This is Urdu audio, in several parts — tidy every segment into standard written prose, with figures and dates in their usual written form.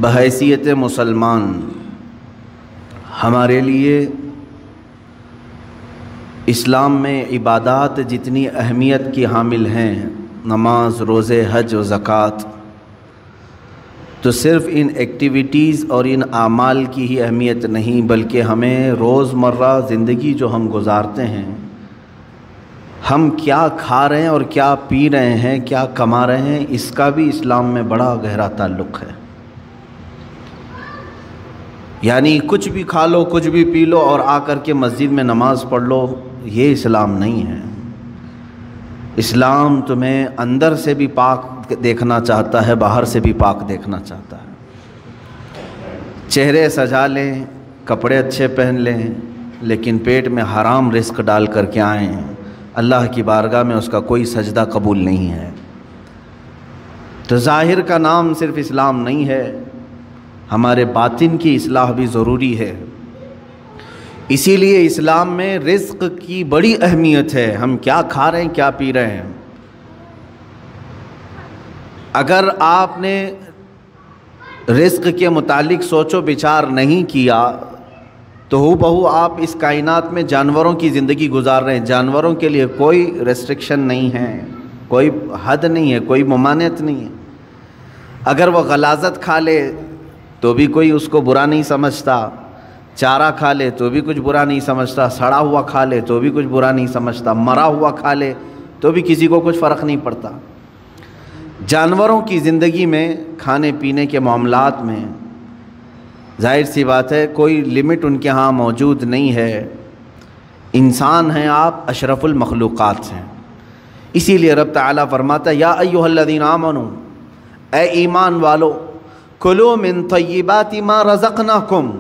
بحیثیت مسلمان ہمارے لیے اسلام میں عبادات جتنی اہمیت کی حامل ہیں، نماز، روزے، حج و زکوٰۃ، تو صرف ان ایکٹیویٹیز اور ان اعمال کی ہی اہمیت نہیں، بلکہ ہمیں روزمرہ زندگی جو ہم گزارتے ہیں، ہم کیا کھا رہے ہیں اور کیا پی رہے ہیں، کیا کما رہے ہیں، اس کا بھی اسلام میں بڑا گہرا تعلق ہے۔ یعنی کچھ بھی کھا لو، کچھ بھی پی لو اور آ کر کے مسجد میں نماز پڑھ لو، یہ اسلام نہیں ہے۔ اسلام تمہیں اندر سے بھی پاک دیکھنا چاہتا ہے، باہر سے بھی پاک دیکھنا چاہتا ہے۔ چہرے سجا لیں، کپڑے اچھے پہن لیں، لیکن پیٹ میں حرام رزق ڈال کر کے آئیں، اللہ کی بارگاہ میں اس کا کوئی سجدہ قبول نہیں ہے۔ تو ظاہر کا نام صرف اسلام نہیں ہے، ہمارے باطن کی اصلاح بھی ضروری ہے۔ اسی لیے اسلام میں رزق کی بڑی اہمیت ہے، ہم کیا کھا رہے ہیں، کیا پی رہے ہیں۔ اگر آپ نے رزق کے متعلق سوچ و بچار نہیں کیا تو ہو بہو آپ اس کائنات میں جانوروں کی زندگی گزار رہے ہیں۔ جانوروں کے لیے کوئی ریسٹرکشن نہیں ہے، کوئی حد نہیں ہے، کوئی ممانعت نہیں ہے۔ اگر وہ غلاظت کھا لے تو بھی کوئی اس کو برا نہیں سمجھتا، چارہ کھا لے تو بھی کچھ برا نہیں سمجھتا، سڑا ہوا کھا لے تو بھی کچھ برا نہیں سمجھتا، مرا ہوا کھا لے تو بھی کسی کو کچھ فرق نہیں پڑتا۔ جانوروں کی زندگی میں، کھانے پینے کے معاملات میں ظاہر سی بات ہے کوئی لمٹ ان کے ہاں موجود نہیں ہے۔ انسان ہیں آپ، اشرف المخلوقات ہیں۔ اسی لیے رب تعالیٰ فرماتا ہے یا ایھا الذین آمنوا، اے ایمان والو، کلوا من طیبات ما رزقناکم،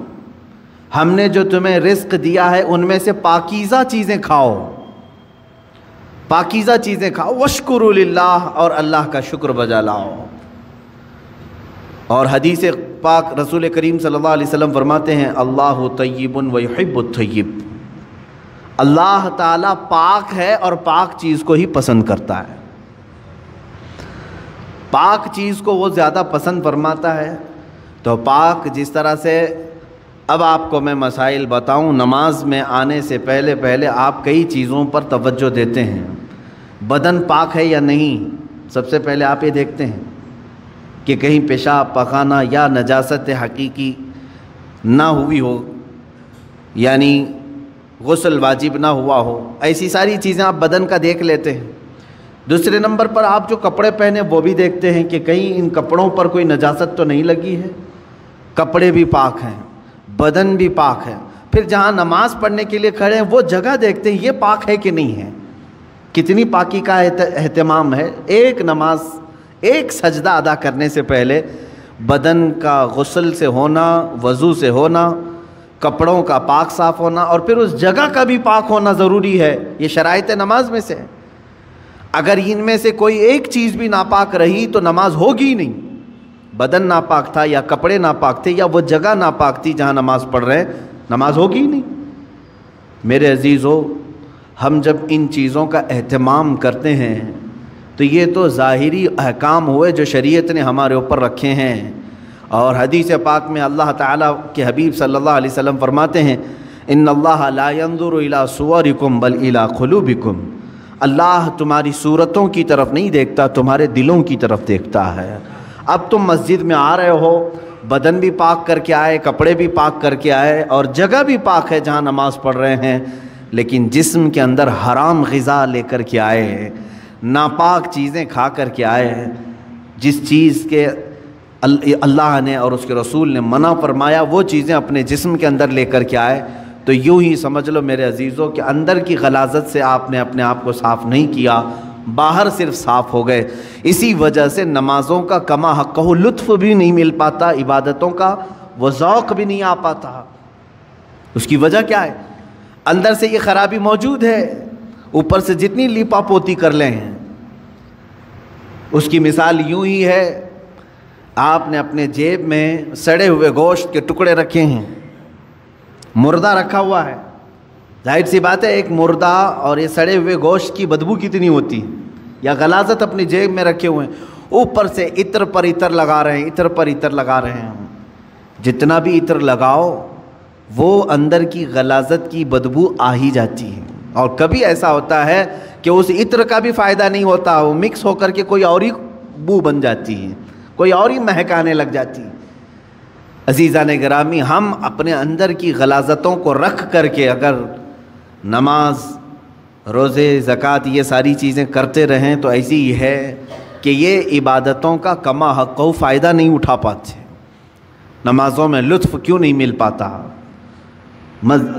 ہم نے جو تمہیں رزق دیا ہے ان میں سے پاکیزہ چیزیں کھاؤ، پاکیزہ چیزیں کھاؤ، واشکروا للہ، اور اللہ کا شکر بجا لاؤ۔ اور حدیث پاک رسول کریم صلی اللہ علیہ وسلم فرماتے ہیں اللہ طیب ویحب الطیب، اللہ تعالیٰ پاک ہے اور پاک چیز کو ہی پسند کرتا ہے۔ پاک چیز کو وہ زیادہ پسند فرماتا ہے۔ تو پاک جس طرح سے، اب آپ کو میں مسائل بتاؤں، نماز میں آنے سے پہلے آپ کئی چیزوں پر توجہ دیتے ہیں۔ بدن پاک ہے یا نہیں، سب سے پہلے آپ یہ دیکھتے ہیں کہ کہیں پیشاب پخانہ یا نجاست حقیقی نہ ہوئی ہو، یعنی غسل واجب نہ ہوا ہو، ایسی ساری چیزیں آپ بدن کا دیکھ لیتے ہیں۔ دوسرے نمبر پر آپ جو کپڑے پہنے وہ بھی دیکھتے ہیں کہ کہیں ان کپڑوں پر کوئی نجاست تو نہیں لگی ہے، کپڑے بھی پاک ہیں، بدن بھی پاک ہے۔ پھر جہاں نماز پڑھنے کے لیے کھڑے ہیں وہ جگہ دیکھتے ہیں یہ پاک ہے کہ نہیں ہے، کتنی پاکی کا اہتمام ہے۔ ایک نماز، ایک سجدہ ادا کرنے سے پہلے بدن کا غسل سے ہونا، وضو سے ہونا، کپڑوں کا پاک صاف ہونا، اور پھر اس جگہ کا بھی پاک ہونا ضروری ہے۔ یہ شرائط نماز میں سے ہے۔ اگر ان میں سے کوئی ایک چیز بھی ناپاک رہی تو نماز ہوگی ہی نہیں۔ بدن ناپاک تھا یا کپڑے ناپاک تھے یا وہ جگہ ناپاک تھی جہاں نماز پڑھ رہے ہیں، نماز ہوگی ہی نہیں۔ میرے عزیزو، ہم جب ان چیزوں کا اہتمام کرتے ہیں تو یہ تو ظاہری احکام ہوئے جو شریعت نے ہمارے اوپر رکھے ہیں۔ اور حدیث پاک میں اللہ تعالیٰ کے حبیب صلی اللہ علیہ وسلم فرماتے ہیں ان اللہ لا ينظر الى صورکم بل الى قلوبکم، اللہ تمہاری صورتوں کی طرف نہیں دیکھتا، تمہارے دلوں کی طرف دیکھتا ہے۔ اب تم مسجد میں آ رہے ہو، بدن بھی پاک کر کے آئے، کپڑے بھی پاک کر کے آئے، اور جگہ بھی پاک ہے جہاں نماز پڑھ رہے ہیں، لیکن جسم کے اندر حرام غذا لے کر کے آئے، ناپاک چیزیں کھا کر کے آئے، جس چیز کے اللہ نے اور اس کے رسول نے منع فرمایا وہ چیزیں اپنے جسم کے اندر لے کر کے آئے، تو یوں ہی سمجھ لو میرے عزیزوں کہ اندر کی غلاظت سے آپ نے اپنے آپ کو صاف نہیں کیا، باہر صرف صاف ہو گئے۔ اسی وجہ سے نمازوں کا کما حق لطف بھی نہیں مل پاتا، عبادتوں کا وہ ذوق بھی نہیں آ پاتا۔ اس کی وجہ کیا ہے؟ اندر سے یہ خرابی موجود ہے، اوپر سے جتنی لیپا پوتی کر لیں۔ اس کی مثال یوں ہی ہے، آپ نے اپنے جیب میں سڑے ہوئے گوشت کے ٹکڑے رکھے ہیں، مردہ رکھا ہوا ہے، ظاہر سی بات ہے ایک مردہ اور یہ سڑے ہوئے گوشت کی بدبو کتنی ہوتی ہے، یا غلاظت اپنی جیب میں رکھے ہوئے ہیں، اوپر سے عطر پر عطر لگا رہے ہیں، عطر پر عطر لگا رہے ہیں۔ جتنا بھی عطر لگاؤ وہ اندر کی غلاظت کی بدبو آ ہی جاتی ہے، اور کبھی ایسا ہوتا ہے کہ اس عطر کا بھی فائدہ نہیں ہوتا، وہ مکس ہو کر کے کوئی اور ہی بو بن جاتی ہے، کوئی اور ہی مہکانے لگ جاتی ہے۔ عزیزان گرامی، ہم اپنے اندر کی غلاظتوں کو رکھ کر کے اگر نماز، روزے، زکوٰۃ یہ ساری چیزیں کرتے رہیں تو ایسی ہی ہے کہ یہ عبادتوں کا کما حق و فائدہ نہیں اٹھا پاتے، نمازوں میں لطف کیوں نہیں مل پاتا،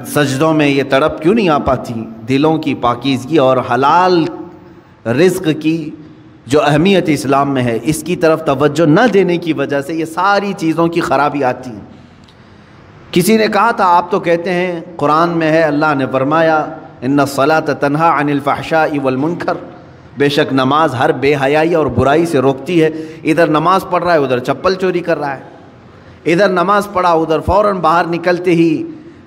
سجدوں میں یہ تڑپ کیوں نہیں آ پاتی، دلوں کی پاکیزگی اور حلال رزق کی جو اہمیت اسلام میں ہے اس کی طرف توجہ نہ دینے کی وجہ سے یہ ساری چیزوں کی خرابی آتی ہے۔ کسی نے کہا تھا آپ تو کہتے ہیں قرآن میں ہے، اللہ نے فرمایا ان الصلاۃ تنہی عن الفحشاء والمنکر، بے شک نماز ہر بے حیائی اور برائی سے روکتی ہے۔ ادھر نماز پڑھ رہا ہے ادھر چپل چوری کر رہا ہے، ادھر نماز پڑھا ادھر فوراً باہر نکلتے ہی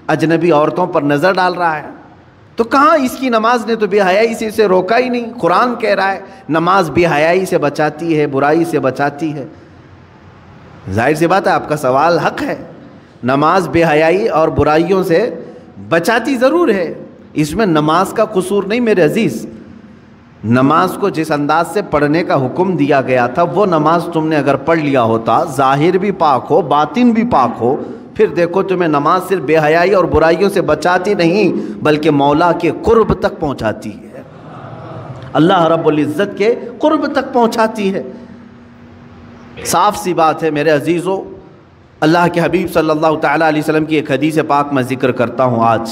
اجنبی عورتوں پر نظر ڈال رہا ہے، تو کہاں اس کی نماز نے تو بے حیائی سے اسے روکا ہی نہیں۔ قرآن کہہ رہا ہے نماز بے حیائی سے بچاتی ہے، برائی سے بچاتی ہے۔ ظاہر سی بات ہے آپ کا سوال حق ہے، نماز بے حیائی اور برائیوں سے بچاتی ضرور ہے، اس میں نماز کا قصور نہیں میرے عزیز۔ نماز کو جس انداز سے پڑھنے کا حکم دیا گیا تھا وہ نماز تم نے اگر پڑھ لیا ہوتا، ظاہر بھی پاک ہو باطن بھی پاک ہو، پھر دیکھو تمہیں نماز صرف بے حیائی اور برائیوں سے بچاتی نہیں بلکہ مولا کے قرب تک پہنچاتی ہے، اللہ رب العزت کے قرب تک پہنچاتی ہے۔ صاف سی بات ہے میرے عزیزو، اللہ کے حبیب صلی اللہ تعالیٰ علیہ وسلم کی ایک حدیث پاک میں ذکر کرتا ہوں آج۔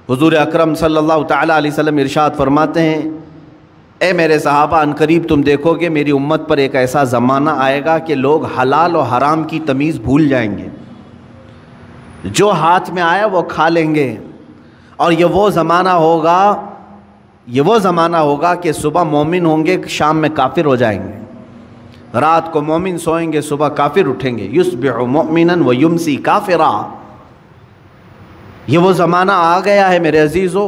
حضور اکرم صلی اللہ تعالیٰ علیہ وسلم ارشاد فرماتے ہیں، اے میرے صحابہ، ان قریب تم دیکھو گے میری امت پر ایک ایسا زمانہ آئے گا کہ لوگ حلال و حرام کی تمیز بھول جائیں گے، جو ہاتھ میں آیا وہ کھا لیں گے، اور یہ وہ زمانہ ہوگا کہ صبح مومن ہوں گے شام میں کافر ہو جائیں گے، رات کو مومن سوئیں گے صبح کافر اٹھیں گے، یصبح مؤمنا و یمسی کافرا۔ یہ وہ زمانہ آ گیا ہے میرے عزیزو،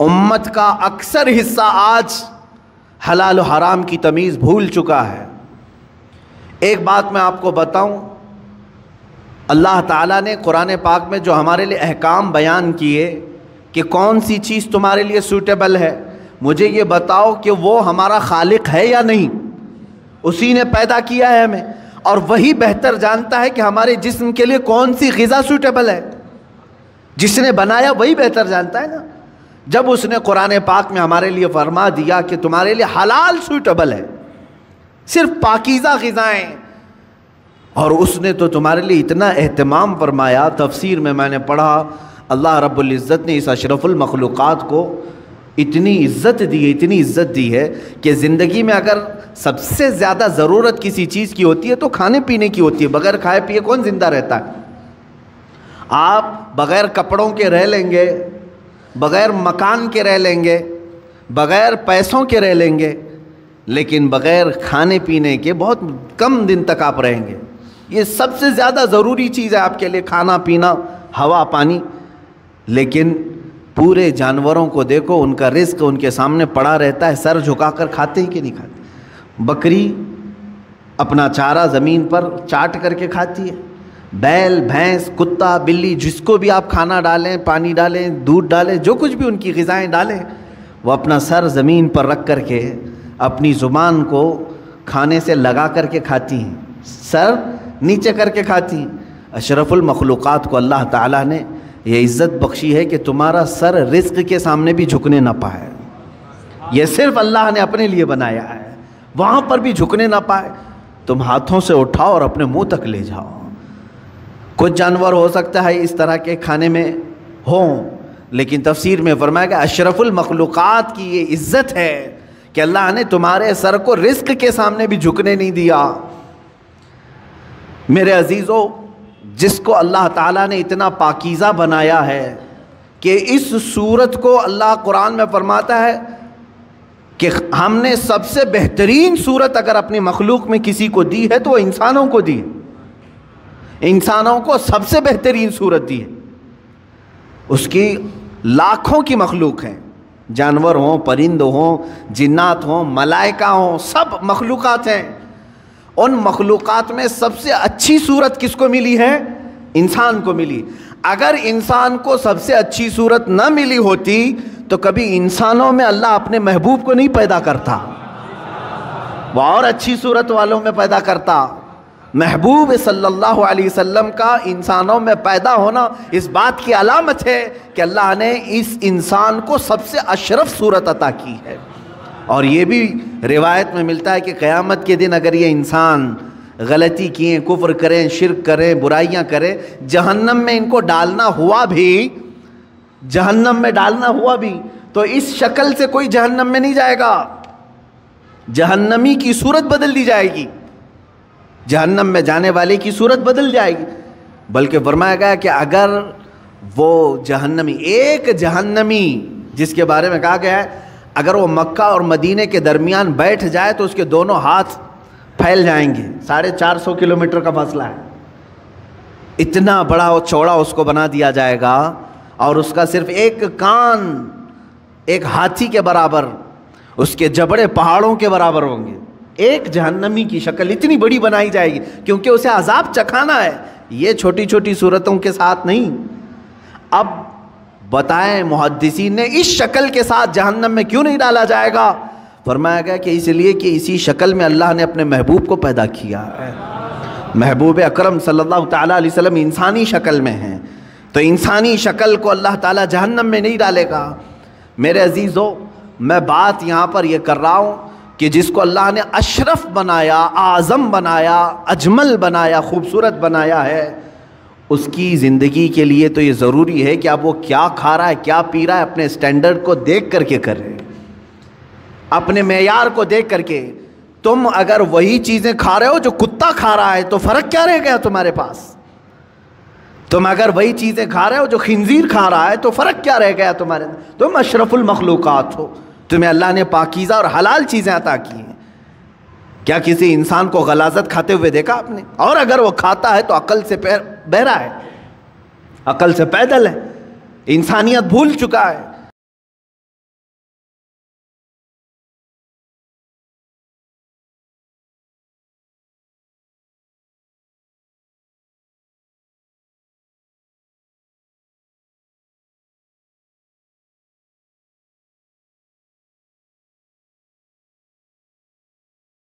امت کا اکثر حصہ آج حلال و حرام کی تمیز بھول چکا ہے۔ ایک بات میں آپ کو بتاؤں، اللہ تعالیٰ نے قرآن پاک میں جو ہمارے لیے احکام بیان کیے کہ کون سی چیز تمہارے لیے سوٹیبل ہے، مجھے یہ بتاؤ کہ وہ ہمارا خالق ہے یا نہیں؟ اسی نے پیدا کیا ہے ہمیں، اور وہی بہتر جانتا ہے کہ ہمارے جسم کے لیے کون سی غذا سوٹیبل ہے۔ جس نے بنایا وہی بہتر جانتا ہے نا۔ جب اس نے قرآن پاک میں ہمارے لیے فرما دیا کہ تمہارے لیے حلال سوٹیبل ہے، صرف پاکیزہ غذائیں، اور اس نے تو تمہارے لیے اتنا اہتمام فرمایا، تفسیر میں نے پڑھا اللہ رب العزت نے اس اشرف المخلوقات کو اتنی عزت دی ہے کہ زندگی میں اگر سب سے زیادہ ضرورت کسی چیز کی ہوتی ہے تو کھانے پینے کی ہوتی ہے۔ بغیر کھائے پیے کون زندہ رہتا ہے؟ آپ بغیر کپڑوں کے رہ لیں گے، بغیر مکان کے رہ لیں گے، بغیر پیسوں کے رہ لیں گے، لیکن بغیر کھانے پینے کے بہت کم دن تک آپ رہیں گے۔ یہ سب سے زیادہ ضروری چیز ہے آپ کے لیے، کھانا پینا، ہوا پانی۔ لیکن پورے جانوروں کو دیکھو، ان کا رزق ان کے سامنے پڑا رہتا ہے، سر جھکا کر کھاتے ہی کہ نہیں کھاتے؟ بکری اپنا چارہ زمین پر چاٹ کر کے کھاتی ہے، بیل، بھینس، کتا، بلی، جس کو بھی آپ کھانا ڈالیں، پانی ڈالیں، دودھ ڈالیں، جو کچھ بھی ان کی غذائیں ڈالیں، وہ اپنا سر زمین پر رکھ کر کے اپنی زبان کو کھانے سے لگا کر کے کھاتی ہیں، سر نیچے کر کے کھاتی ہیں۔ اشرف المخلوقات کو اللہ تعالیٰ نے یہ عزت بخشی ہے کہ تمہارا سر رزق کے سامنے بھی جھکنے نہ پائے، یہ صرف اللہ نے اپنے لیے بنایا ہے، وہاں پر بھی جھکنے نہ پائے۔ تم ہاتھوں سے اٹھاؤ اور اپنے منہ تک لے جاؤ۔ کچھ جانور ہو سکتا ہے اس طرح کے کھانے میں ہوں، لیکن تفسیر میں فرمایا کہ اشرف المخلوقات کی یہ عزت ہے کہ اللہ نے تمہارے سر کو رزق کے سامنے بھی جھکنے نہیں دیا۔ میرے عزیزو، جس کو اللہ تعالیٰ نے اتنا پاکیزہ بنایا ہے کہ اس صورت کو اللہ قرآن میں فرماتا ہے کہ ہم نے سب سے بہترین صورت اگر اپنی مخلوق میں کسی کو دی ہے تو وہ انسانوں کو دی ہے، انسانوں کو سب سے بہترین صورت دی ہے۔ اس کی لاکھوں کی مخلوق ہیں، جانور ہوں، پرند ہوں، جنات ہوں، ملائکہ ہوں، سب مخلوقات ہیں، ان مخلوقات میں سب سے اچھی صورت کس کو ملی ہے؟ انسان کو ملی۔ اگر انسان کو سب سے اچھی صورت نہ ملی ہوتی تو کبھی انسانوں میں اللہ اپنے محبوب کو نہیں پیدا کرتا، وہ اور اچھی صورت والوں میں پیدا کرتا۔ محبوب صلی اللہ علیہ وسلم کا انسانوں میں پیدا ہونا اس بات کی علامت ہے کہ اللہ نے اس انسان کو سب سے اشرف صورت عطا کی ہے۔ اور یہ بھی روایت میں ملتا ہے کہ قیامت کے دن اگر یہ انسان غلطی کیے، کفر کریں، شرک کریں، برائیاں کریں، جہنم میں ان کو ڈالنا ہوا بھی، جہنم میں ڈالنا ہوا بھی تو اس شکل سے کوئی جہنم میں نہیں جائے گا، جہنمی کی صورت بدل دی جائے گی، جہنم میں جانے والے کی صورت بدل جائے گی۔ بلکہ فرمایا گیا کہ اگر وہ جہنمی، ایک جہنمی جس کے بارے میں کہا گیا ہے اگر وہ مکہ اور مدینے کے درمیان بیٹھ جائے تو اس کے دونوں ہاتھ پھیل جائیں گے، 450 کلومیٹر کا فاصلہ ہے، اتنا بڑا اور چوڑا اس کو بنا دیا جائے گا، اور اس کا صرف ایک کان ایک ہاتھی کے برابر، اس کے جبڑے پہاڑوں کے برابر ہوں گے۔ ایک جہنمی کی شکل اتنی بڑی بنائی جائے گی کیونکہ اسے عذاب چکھانا ہے، یہ چھوٹی چھوٹی صورتوں کے ساتھ نہیں۔ اب بتائیں محدثین نے اس شکل کے ساتھ جہنم میں کیوں نہیں ڈالا جائے گا؟ فرمایا گیا کہ اس لیے کہ اسی شکل میں اللہ نے اپنے محبوب کو پیدا کیا ہے۔ محبوب اکرم صلی اللہ تعالیٰ علیہ وسلم انسانی شکل میں ہیں، تو انسانی شکل کو اللہ تعالیٰ جہنم میں نہیں ڈالے گا۔ میرے عزیزو، میں بات یہاں پر یہ کر رہا ہوں کہ جس کو اللہ نے اشرف بنایا، اعظم بنایا، اجمل بنایا، خوبصورت بنایا ہے، اس کی زندگی کے لیے تو یہ ضروری ہے کہ اب وہ کیا کھا رہا ہے، کیا پی رہا ہے، اپنے سٹینڈرڈ کو دیکھ کر کے کرے، اپنے معیار کو دیکھ کر کے۔ تم اگر وہی چیزیں کھا رہے ہو جو کتا کھا رہا ہے تو فرق کیا رہ گیا تمہارے پاس؟ تم اگر وہی چیزیں کھا رہے ہو جو خنزیر کھا رہا ہے تو فرق کیا رہ گیا تمہارے؟ تم اشرف المخلوقات ہو، تمہیں اللہ نے پاکیزہ اور حلال چیزیں عطا کی ہیں۔ کیا کسی انسان کو غلاظت کھاتے ہوئے دیکھا آپ نے؟ اور اگر وہ کھاتا ہے تو عقل سے بہرا ہے، عقل سے پیدل ہے، انسانیت بھول چکا ہے۔